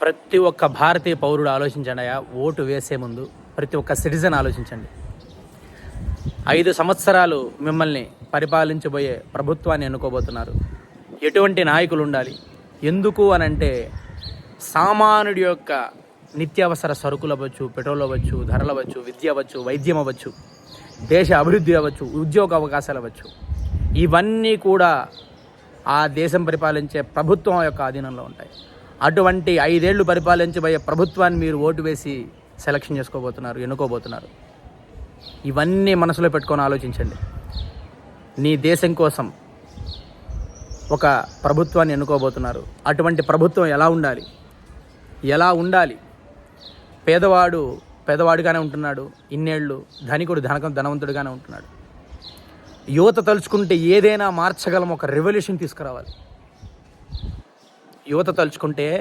ప్రతి ఒక్క భారతీయ పౌరుడు ఆలోచించండి. ఓటు వేసే ముందు ప్రతి ఒక్క సిటిజన్ ఆలోచించండి. 5 సంవత్సరాలు మిమ్మల్ని పరిపాలించబోయే ప్రభుత్వాన్ని ఎన్నుకోబోతున్నారు. ఎటువంటి నాయకులు ఉండాలి? ఎందుకు అనంటే సామాన్యుడి యొక్క నిత్యావసర సరుకులు అవ్వచ్చు, పెట్రోల్ అవ్వచ్చు, ధరలు అవ్వచ్చు, విద్య అవ్వచ్చు, వైద్యం అవ్వచ్చు, దేశ అభివృద్ధి అవ్వచ్చు, ఉద్యోగ అవకాశాలు అవ్వచ్చు, ఇవన్నీ కూడా ఆ దేశం పరిపాలించే ప్రభుత్వం యొక్క ఆధీనంలో ఉంటాయి. అటువంటి 5 ఏళ్ళు పరిపాలించబోయే ప్రభుత్వాన్ని మీరు ఓటు వేసి సెలక్షన్ చేసుకోబోతున్నారు, ఎన్నుకోబోతున్నారు. ఇవన్నీ మనసులో పెట్టుకొని ఆలోచించండి. నీ దేశం కోసం ఒక ప్రభుత్వాన్ని ఎన్నుకోబోతున్నారు. అటువంటి ప్రభుత్వం ఎలా ఉండాలి? పేదవాడు పేదవాడిగానే ఉంటున్నాడు ఇన్నేళ్ళు, ధనికుడు ధనవంతుడిగానే ఉంటున్నాడు. యువత తలుచుకుంటే ఏదైనా మార్చగలం, ఒక రెవల్యూషన్ తీసుకురావాలి. యువత తలుచుకుంటే